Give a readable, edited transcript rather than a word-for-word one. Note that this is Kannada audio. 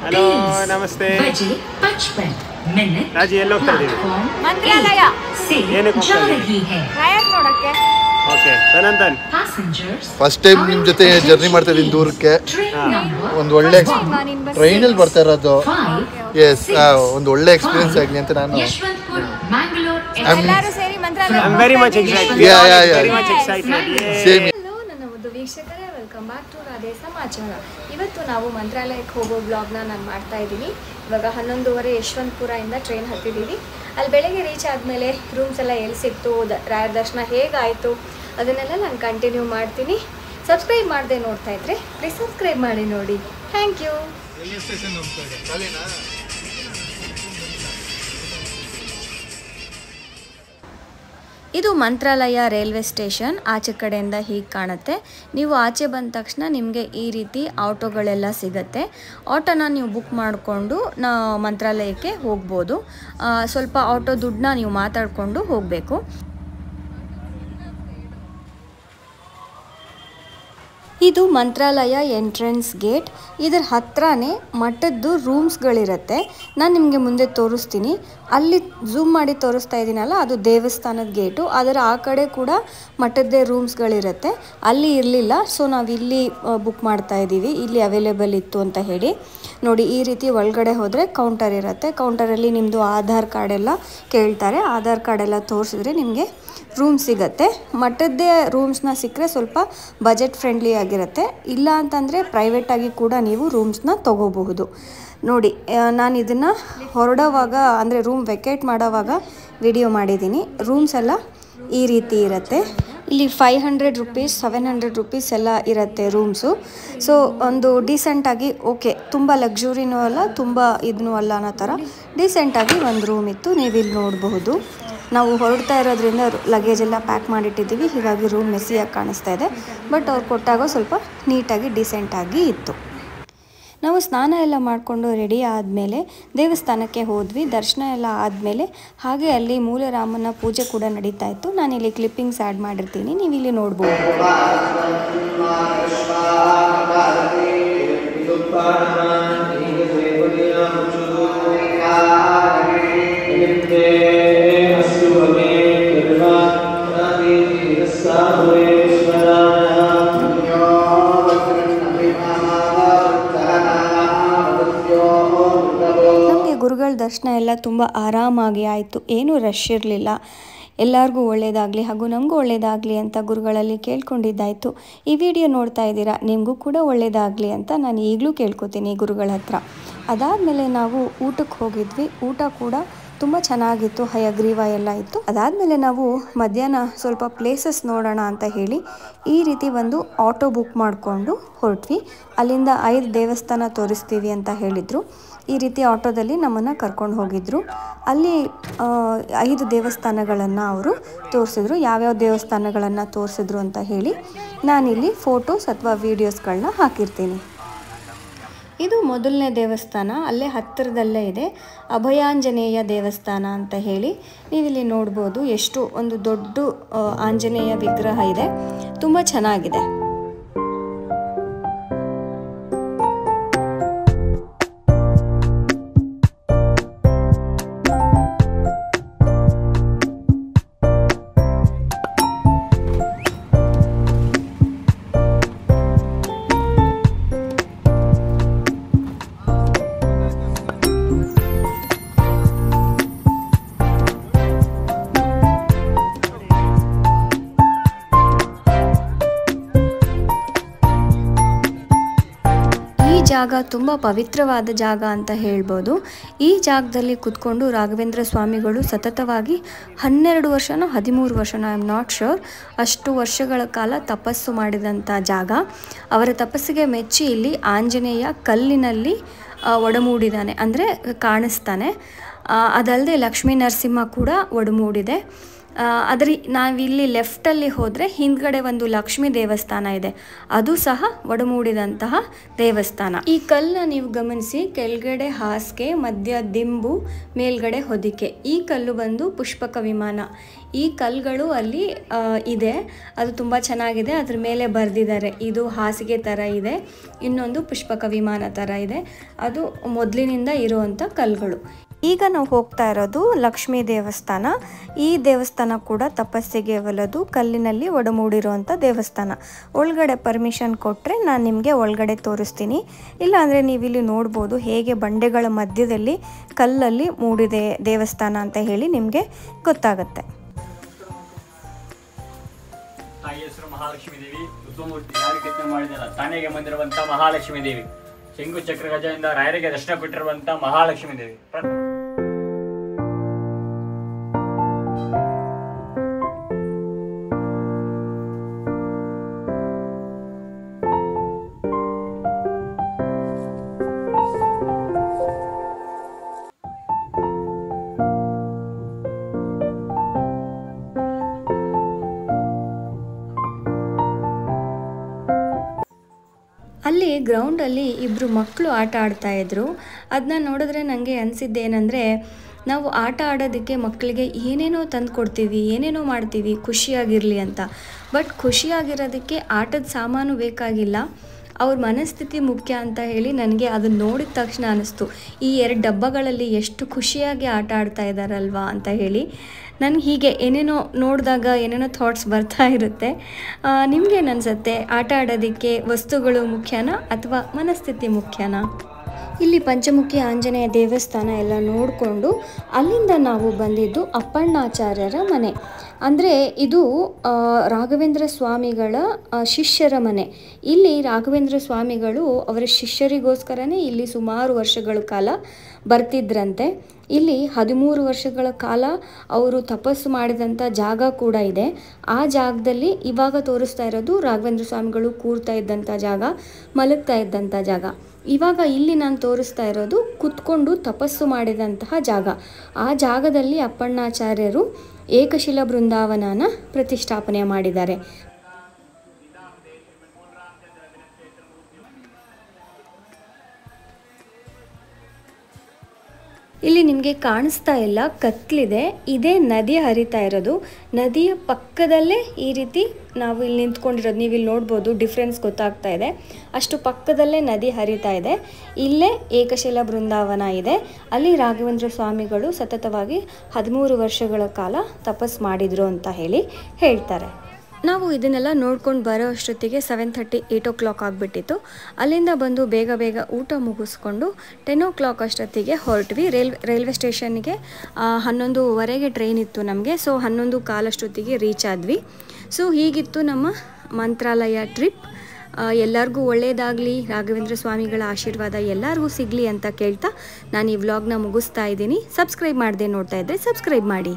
ಹಲೋ ನಮಸ್ತೆ ರಾಜಿ ಎಲ್ಲಿ ಹೋಗ್ತಾ ಇದ್ದೀವಿ? ಮಂತ್ರಾಲಯ. ಏನಕ್ಕೆ ಹೋಗ್ತಾ ಇದ್ದೀವಿ? ರಾಯರ್ ನೋಡಕ್ಕೆ. ಓಕೆ ಸನಂದನ್ ಫಸ್ಟ್ ಟೈಮ್ ನಿಮ್ಮ ಜೊತೆ ಜರ್ನಿ ಮಾಡ್ತಾ ಇದ್ದೀನಿ ದೂರಕ್ಕೆ. ಒಂದು ಒಳ್ಳೆ ಟ್ರೈನಲ್ಲಿ ಬರ್ತಾ ಇರೋದು. ಎಸ್ ಒಂದು ಒಳ್ಳೆ ಎಕ್ಸ್ಪೀರಿಯನ್ಸ್ ಆಗಲಿ ಅಂತ ನಾನು ಎಲ್ಲರೂ ಸೇರಿ ಮಂತ್ರಾಲಯ. I'm very much excited. Very much excited. Same. Hello ನನ್ನ ಒಂದು ವೀಕ್ಷಕರೇ, ವೆಲ್ಕಮ್ ಬ್ಯಾಕ್ ಟು ರಾಧೆ ಸಮಾಚಾರ. ಇವತ್ತು ನಾವು ಮಂತ್ರಾಲಯಕ್ಕೆ ಹೋಗೋ ಬ್ಲಾಗ್ನ ನಾನು ಮಾಡ್ತಾ ಇದ್ದೀನಿ. ಇವಾಗ 11:30 ಯಶವಂತಪುರದಿಂದ ಟ್ರೈನ್ ಹತ್ತಿದ್ದೀವಿ. ಅಲ್ಲಿ ಬೆಳಗ್ಗೆ ರೀಚ್ ಆದಮೇಲೆ ರೂಮ್ಸ್ ಎಲ್ಲ ಎಲ್ಲಿ ಸಿಕ್ತು, ರಾಯರ ದರ್ಶನ ಹೇಗಾಯಿತು ಅದನ್ನೆಲ್ಲ ನಾನು ಕಂಟಿನ್ಯೂ ಮಾಡ್ತೀನಿ. ಸಬ್ಸ್ಕ್ರೈಬ್ ಮಾಡದೆ ನೋಡ್ತಾ ಇದ್ರೆ ಪ್ಲೀಸ್ ಸಬ್ಸ್ಕ್ರೈಬ್ ಮಾಡಿ ನೋಡಿ. Thank you. ಇದು ಮಂತ್ರಾಲಯ ರೈಲ್ವೆ ಸ್ಟೇಷನ್. ಆಚೆ ಕಡೆಯಿಂದ ಹೀಗೆ ಕಾಣುತ್ತೆ. ನೀವು ಆಚೆ ಬಂದ ತಕ್ಷಣ ನಿಮಗೆ ಈ ರೀತಿ ಆಟೋಗಳೆಲ್ಲ ಸಿಗುತ್ತೆ. ಆಟೋನ ನೀವು ಬುಕ್ ಮಾಡಿಕೊಂಡು ಮಂತ್ರಾಲಯಕ್ಕೆ ಹೋಗ್ಬೋದು. ಸ್ವಲ್ಪ ಆಟೋ ದುಡ್ಡನ್ನ ನೀವು ಮಾತಾಡಿಕೊಂಡು ಹೋಗಬೇಕು. ಇದು ಮಂತ್ರಾಲಯ ಎಂಟ್ರೆನ್ಸ್ ಗೇಟ್. ಇದರ ಹತ್ರನೇ ಮಠದ್ದು ರೂಮ್ಸ್ಗಳಿರುತ್ತೆ. ನಾನು ನಿಮಗೆ ಮುಂದೆ ತೋರಿಸ್ತೀನಿ. ಅಲ್ಲಿ ಝೂಮ್ ಮಾಡಿ ತೋರಿಸ್ತಾ ಇದ್ದೀನಲ್ಲ, ಅದು ದೇವಸ್ಥಾನದ ಗೇಟು. ಅದರ ಆ ಕಡೆ ಕೂಡ ಮಠದ್ದೇ ರೂಮ್ಸ್ಗಳಿರುತ್ತೆ. ಅಲ್ಲಿ ಇರಲಿಲ್ಲ, ಸೊ ನಾವು ಇಲ್ಲಿ ಬುಕ್ ಮಾಡ್ತಾ ಇದ್ದೀವಿ. ಇಲ್ಲಿ ಅವೈಲೇಬಲ್ ಇತ್ತು ಅಂತ ಹೇಳಿ. ನೋಡಿ, ಈ ರೀತಿ ಒಳಗಡೆ ಹೋದರೆ ಕೌಂಟರ್ ಇರುತ್ತೆ. ಕೌಂಟರಲ್ಲಿ ನಿಮ್ಮದು ಆಧಾರ್ ಕಾರ್ಡ್ ಎಲ್ಲ ಕೇಳ್ತಾರೆ. ಆಧಾರ್ ಕಾರ್ಡ್ ಎಲ್ಲ ತೋರಿಸಿದ್ರೆ ನಿಮಗೆ ರೂಮ್ ಸಿಗುತ್ತೆ. ಮಠದ್ದೇ ರೂಮ್ಸ್ನ ಸಿಕ್ಕರೆ ಸ್ವಲ್ಪ ಬಜೆಟ್ ಫ್ರೆಂಡ್ಲಿ ಆಗಿರುತ್ತೆ. ಇಲ್ಲ ಅಂತಂದರೆ ಪ್ರೈವೇಟಾಗಿ ಕೂಡ ನೀವು ರೂಮ್ಸ್ನ ತೊಗೋಬಹುದು. ನೋಡಿ, ನಾನು ಇದನ್ನು ಹೊರಡೋವಾಗ ಅಂದರೆ ರೂಮ್ ವೆಕೇಟ್ ಮಾಡೋವಾಗ ವಿಡಿಯೋ ಮಾಡಿದ್ದೀನಿ. ರೂಮ್ಸ್ ಎಲ್ಲ ಈ ರೀತಿ ಇರುತ್ತೆ. ಇಲ್ಲಿ 500 ರುಪೀಸ್ 700 ರುಪೀಸ್ ಎಲ್ಲ ಇರುತ್ತೆ ರೂಮ್ಸು. ಸೊ ಒಂದು ಡೀಸೆಂಟಾಗಿ, ಓಕೆ, ತುಂಬ ಲಕ್ಸುರಿನೂ ಅಲ್ಲ, ತುಂಬ ಇದನ್ನೂ ಅಲ್ಲ ಅನ್ನೋ ಥರ ಡೀಸೆಂಟಾಗಿ ಒಂದು ರೂಮ್ ಇತ್ತು. ನೀವು ಇಲ್ಲಿ ನೋಡಬಹುದು. ನಾವು ಹೊರಡ್ತಾ ಇರೋದ್ರಿಂದ ಲಗೇಜ್ ಎಲ್ಲ ಪ್ಯಾಕ್ ಮಾಡಿಟ್ಟಿದ್ದೀವಿ, ಹೀಗಾಗಿ ರೂಮ್ ಮೆಸ್ಸಿಯಾಗಿ ಕಾಣಿಸ್ತಾ ಇದೆ. ಬಟ್ ಅವ್ರು ಕೊಟ್ಟಾಗ ಸ್ವಲ್ಪ ನೀಟಾಗಿ ಡೀಸೆಂಟಾಗಿ ಇತ್ತು. ನಾವು ಸ್ನಾನ ಎಲ್ಲ ಮಾಡಿಕೊಂಡು ರೆಡಿ ಆದಮೇಲೆ ದೇವಸ್ಥಾನಕ್ಕೆ ಹೋದ್ವಿ. ದರ್ಶನ ಎಲ್ಲ ಆದಮೇಲೆ ಹಾಗೆ ಅಲ್ಲಿ ಮೂಲರಾಮನ ಪೂಜೆ ಕೂಡ ನಡೀತಾ ಇತ್ತು. ನಾನಿಲ್ಲಿ ಕ್ಲಿಪ್ಪಿಂಗ್ಸ್ ಆ್ಯಡ್ ಮಾಡಿರ್ತೀನಿ, ನೀವು ಇಲ್ಲಿ ನೋಡ್ಬೋದು. ಗುರುಗಳ ದರ್ಶನ ಎಲ್ಲ ತುಂಬ ಆರಾಮಾಗಿ ಆಯಿತು. ಏನೂ ರಶ್ ಇರಲಿಲ್ಲ. ಎಲ್ಲರಿಗೂ ಒಳ್ಳೆಯದಾಗಲಿ ಹಾಗೂ ನಮಗೂ ಒಳ್ಳೆಯದಾಗಲಿ ಅಂತ ಗುರುಗಳಲ್ಲಿ ಕೇಳ್ಕೊಂಡಿದ್ದಾಯಿತು. ಈ ವಿಡಿಯೋ ನೋಡ್ತಾ ಇದ್ದೀರಾ, ನಿಮಗೂ ಕೂಡ ಒಳ್ಳೆಯದಾಗಲಿ ಅಂತ ನಾನು ಈಗಲೂ ಕೇಳ್ಕೊತೀನಿ ಗುರುಗಳ ಹತ್ರ. ಅದಾದಮೇಲೆ ನಾವು ಊಟಕ್ಕೆ ಹೋಗಿದ್ವಿ. ಊಟ ಕೂಡ ತುಂಬ ಚೆನ್ನಾಗಿತ್ತು, ಹಯಗ್ರೀವ ಎಲ್ಲ ಇತ್ತು. ಅದಾದಮೇಲೆ ನಾವು ಮಧ್ಯಾಹ್ನ ಸ್ವಲ್ಪ ಪ್ಲೇಸಸ್ ನೋಡೋಣ ಅಂತ ಹೇಳಿ ಈ ರೀತಿ ಒಂದು ಆಟೋ ಬುಕ್ ಮಾಡಿಕೊಂಡು ಹೊರಟ್ವಿ. ಅಲ್ಲಿಂದ 5 ದೇವಸ್ಥಾನ ತೋರಿಸ್ತೀವಿ ಅಂತ ಹೇಳಿದರು. ಈ ರೀತಿ ಆಟೋದಲ್ಲಿ ನಮ್ಮನ್ನು ಕರ್ಕೊಂಡು ಹೋಗಿದ್ದರು. ಅಲ್ಲಿ 5 ದೇವಸ್ಥಾನಗಳನ್ನು ಅವರು ತೋರಿಸಿದ್ರು. ಯಾವ್ಯಾವ ದೇವಸ್ಥಾನಗಳನ್ನು ತೋರಿಸಿದ್ರು ಅಂತ ಹೇಳಿ ನಾನಿಲ್ಲಿ ಫೋಟೋಸ್ ಅಥವಾ ವೀಡಿಯೋಸ್ಗಳನ್ನ ಹಾಕಿರ್ತೀನಿ. ಇದು ಮೊದಲನೇ ದೇವಸ್ಥಾನ, ಅಲ್ಲೇ ಹತ್ತಿರದಲ್ಲೇ ಇದೆ. ಅಭಯಾಂಜನೇಯ ದೇವಸ್ಥಾನ ಅಂತ ಹೇಳಿ ನೀವಿಲ್ಲಿ ನೋಡ್ಬೋದು. ಎಷ್ಟು ಒಂದು ದೊಡ್ಡ ಆಂಜನೇಯ ವಿಗ್ರಹ ಇದೆ, ತುಂಬ ಚೆನ್ನಾಗಿದೆ. ಜಾಗ ತುಂಬ ಪವಿತ್ರವಾದ ಜಾಗ ಅಂತ ಹೇಳ್ಬೋದು. ಈ ಜಾಗದಲ್ಲಿ ಕುತ್ಕೊಂಡು ರಾಘವೇಂದ್ರ ಸ್ವಾಮಿಗಳು ಸತತವಾಗಿ 12 ವರ್ಷನೋ 13 ವರ್ಷನೋ, ಐ ಆಮ್ ನಾಟ್ ಶ್ಯೂರ್, ಅಷ್ಟು ವರ್ಷಗಳ ಕಾಲ ತಪಸ್ಸು ಮಾಡಿದಂಥ ಜಾಗ. ಅವರ ತಪಸ್ಸಿಗೆ ಮೆಚ್ಚಿ ಇಲ್ಲಿ ಆಂಜನೇಯ ಕಲ್ಲಿನಲ್ಲಿ ಒಡಮೂಡಿದ್ದಾನೆ, ಅಂದರೆ ಕಾಣಿಸ್ತಾನೆ. ಅದಲ್ಲದೆ ಲಕ್ಷ್ಮೀ ನರಸಿಂಹ ಕೂಡ ಒಡಮೂಡಿದೆ. ನಾವಿಲ್ಲಿ ಲೆಫ್ಟಲ್ಲಿ ಹೋದರೆ ಹಿಂದ್ಗಡೆ ಒಂದು ಲಕ್ಷ್ಮೀ ದೇವಸ್ಥಾನ ಇದೆ, ಅದು ಸಹ ಒಡಮೂಡಿದಂತಹ ದೇವಸ್ಥಾನ. ಈ ಕಲ್ಲನ್ನ ನೀವು ಗಮನಿಸಿ, ಕೆಳಗಡೆ ಹಾಸಿಗೆ, ಮಧ್ಯ ದಿಂಬು, ಮೇಲ್ಗಡೆ ಹೊದಿಕೆ. ಈ ಕಲ್ಲು ಬಂದು ಪುಷ್ಪಕ ವಿಮಾನ. ಈ ಕಲ್ಲುಗಳು ಅಲ್ಲಿ ಇದೆ, ಅದು ತುಂಬ ಚೆನ್ನಾಗಿದೆ. ಅದ್ರ ಮೇಲೆ ಬರೆದಿದ್ದಾರೆ, ಇದು ಹಾಸಿಗೆ ಥರ ಇದೆ, ಇನ್ನೊಂದು ಪುಷ್ಪಕ ವಿಮಾನ ಥರ ಇದೆ. ಅದು ಮೊದಲಿನಿಂದ ಇರುವಂಥ ಕಲ್ಲುಗಳು. ಈಗ ನಾವು ಹೋಗ್ತಾ ಇರೋದು ಲಕ್ಷ್ಮೀ ದೇವಸ್ಥಾನ. ಈ ದೇವಸ್ಥಾನ ಕೂಡ ತಪಸ್ಸಿಗೆ ಒಲದು ಕಲ್ಲಿನಲ್ಲಿ ಒಡಮೂಡಿರುವಂಥ ದೇವಸ್ಥಾನ. ಒಳಗಡೆ ಪರ್ಮಿಷನ್ ಕೊಟ್ಟರೆ ನಾನು ನಿಮಗೆ ಒಳಗಡೆ ತೋರಿಸ್ತೀನಿ. ಇಲ್ಲಾಂದರೆ ನೀವಿಲ್ಲಿ ನೋಡ್ಬೋದು ಹೇಗೆ ಬಂಡೆಗಳ ಮಧ್ಯದಲ್ಲಿ ಕಲ್ಲಲ್ಲಿ ಮೂಡಿದೆ ದೇವಸ್ಥಾನ ಅಂತ ಹೇಳಿ ನಿಮಗೆ ಗೊತ್ತಾಗುತ್ತೆ. ಮಹಾಲಕ್ಷ್ಮೀ ದೇವಿ ಉತ್ಸವಮೂರ್ತಿ ಯಾರು ಕೆತ್ತನೆ ಮಾಡಿದಾರ ತಾನೆಗೆ ಬಂದಿರುವಂತ ಮಹಾಲಕ್ಷ್ಮೀ ದೇವಿ, ಶಂಕು ಚಕ್ರ ಗಜದಿಂದ ರಾಯರಿಗೆ ದರ್ಶನ ಕೊಟ್ಟಿರುವಂತ ಮಹಾಲಕ್ಷ್ಮೀ ದೇವಿ. ಅಲ್ಲಿ ಗ್ರೌಂಡಲ್ಲಿ ಇಬ್ಬರು ಮಕ್ಕಳು ಆಟ ಆಡ್ತಾಯಿದ್ರು. ಅದನ್ನ ನೋಡಿದ್ರೆ ನನಗೆ ಅನಿಸಿದ್ದೇನೆಂದರೆ, ನಾವು ಆಟ ಆಡೋದಕ್ಕೆ ಮಕ್ಕಳಿಗೆ ಏನೇನೋ ತಂದು ಕೊಡ್ತೀವಿ, ಏನೇನೋ ಮಾಡ್ತೀವಿ ಖುಷಿಯಾಗಿರಲಿ ಅಂತ. ಬಟ್ ಖುಷಿಯಾಗಿರೋದಕ್ಕೆ ಆಟದ ಸಾಮಾನು ಬೇಕಾಗಿಲ್ಲ, ಅವ್ರ ಮನಸ್ಥಿತಿ ಮುಖ್ಯ ಅಂತ ಹೇಳಿ ನನಗೆ ಅದನ್ನು ನೋಡಿದ ತಕ್ಷಣ ಅನ್ನಿಸ್ತು. ಈ 2 ಡಬ್ಬಗಳಲ್ಲಿ ಎಷ್ಟು ಖುಷಿಯಾಗಿ ಆಟ ಆಡ್ತಾ ಇದ್ದಾರಲ್ವಾ ಅಂತ ಹೇಳಿ. ನನಗೆ ಹೀಗೆ ಏನೇನೋ ನೋಡಿದಾಗ ಏನೇನೋ ಥಾಟ್ಸ್ ಬರ್ತಾ ಇರುತ್ತೆ. ನಿಮಗೇನು ಅನಿಸುತ್ತೆ? ಆಟ ಆಡೋದಕ್ಕೆ ವಸ್ತುಗಳು ಮುಖ್ಯನಾ ಅಥವಾ ಮನಸ್ಥಿತಿ ಮುಖ್ಯನಾ? ಇಲ್ಲಿ ಪಂಚಮುಖಿ ಆಂಜನೇಯ ದೇವಸ್ಥಾನ ಎಲ್ಲ ನೋಡಿಕೊಂಡು ಅಲ್ಲಿಂದ ನಾವು ಬಂದಿದ್ದು ಅಪ್ಪಣ್ಣಾಚಾರ್ಯರ ಮನೆ. ಅಂದರೆ ಇದು ರಾಘವೇಂದ್ರ ಸ್ವಾಮಿಗಳ ಶಿಷ್ಯರ ಮನೆ. ಇಲ್ಲಿ ರಾಘವೇಂದ್ರ ಸ್ವಾಮಿಗಳು ಅವರ ಶಿಷ್ಯರಿಗೋಸ್ಕರನೇ ಇಲ್ಲಿ ಸುಮಾರು ವರ್ಷಗಳ ಕಾಲ ಬರ್ತಿದ್ರಂತೆ. ಇಲ್ಲಿ 13 ವರ್ಷಗಳ ಕಾಲ ಅವರು ತಪಸ್ಸು ಮಾಡಿದಂಥ ಜಾಗ ಕೂಡ ಇದೆ. ಆ ಜಾಗದಲ್ಲಿ ಇವಾಗ ತೋರಿಸ್ತಾ ಇರೋದು ರಾಘವೇಂದ್ರ ಸ್ವಾಮಿಗಳು ಕೂರ್ತಾ ಇದ್ದಂಥ ಜಾಗ, ಮಲಗ್ತಾ ಇದ್ದಂಥ ಜಾಗ. ಇವಾಗ ಇಲ್ಲಿ ನಾನು ತೋರಿಸ್ತಾ ಇರೋದು ಕುತ್ಕೊಂಡು ತಪಸ್ಸು ಮಾಡಿದಂತಹ ಜಾಗ. ಆ ಜಾಗದಲ್ಲಿ ಅಪ್ಪಣ್ಣಾಚಾರ್ಯರು ಏಕಶಿಲ ಬೃಂದಾವನನ ಪ್ರತಿಷ್ಠಾಪನೆ ಮಾಡಿದ್ದಾರೆ. ಇಲ್ಲಿ ನಿಮಗೆ ಕಾಣಿಸ್ತಾ ಇಲ್ಲ, ಕತ್ಲಿದೆ. ಇದೇ ನದಿ ಹರಿತಾ ಇರೋದು. ನದಿಯ ಪಕ್ಕದಲ್ಲೇ ಈ ರೀತಿ ನಾವು ಇಲ್ಲಿ ನಿಂತ್ಕೊಂಡಿರೋದು. ನೀವು ಇಲ್ಲಿ ನೋಡ್ಬೋದು, ಡಿಫ್ರೆನ್ಸ್ ಗೊತ್ತಾಗ್ತಾ ಇದೆ. ಅಷ್ಟು ಪಕ್ಕದಲ್ಲೇ ನದಿ ಹರಿತಾ ಇದೆ. ಇಲ್ಲೇ ಏಕಶಿಲ ಬೃಂದಾವನ ಇದೆ. ಅಲ್ಲಿ ರಾಘವೇಂದ್ರ ಸ್ವಾಮಿಗಳು ಸತತವಾಗಿ 13 ವರ್ಷಗಳ ಕಾಲ ತಪಸ್ ಮಾಡಿದರು ಅಂತ ಹೇಳಿ ಹೇಳ್ತಾರೆ. ನಾವು ಇದನ್ನೆಲ್ಲ ನೋಡ್ಕೊಂಡು ಬರೋ ಅಷ್ಟೊತ್ತಿಗೆ 7:30, 8 o'clock ಆಗಿಬಿಟ್ಟಿತ್ತು. ಅಲ್ಲಿಂದ ಬಂದು ಬೇಗ ಬೇಗ ಊಟ ಮುಗಿಸ್ಕೊಂಡು 10 o'clock ಅಷ್ಟೊತ್ತಿಗೆ ಹೊರಟ್ವಿ. ರೈಲ್ವೆ ಸ್ಟೇಷನ್ಗೆ 11:15 ಟ್ರೈನ್ ಇತ್ತು ನಮಗೆ. ಸೊ 11:15 ಅಷ್ಟೊತ್ತಿಗೆ ರೀಚ್ ಆದ್ವಿ. ಸೊ ಹೀಗಿತ್ತು ನಮ್ಮ ಮಂತ್ರಾಲಯ ಟ್ರಿಪ್. ಎಲ್ಲರಿಗೂ ಒಳ್ಳೆಯದಾಗಲಿ, ರಾಘವೇಂದ್ರ ಸ್ವಾಮಿಗಳ ಆಶೀರ್ವಾದ ಎಲ್ಲರಿಗೂ ಸಿಗಲಿ ಅಂತ ಕೇಳ್ತಾ ನಾನು ಈ ವ್ಲಾಗ್ನ ಮುಗಿಸ್ತಾ ಇದ್ದೀನಿ. ಸಬ್ಸ್ಕ್ರೈಬ್ ಮಾಡದೆ ನೋಡ್ತಾ ಇದ್ದರೆ ಸಬ್ಸ್ಕ್ರೈಬ್ ಮಾಡಿ.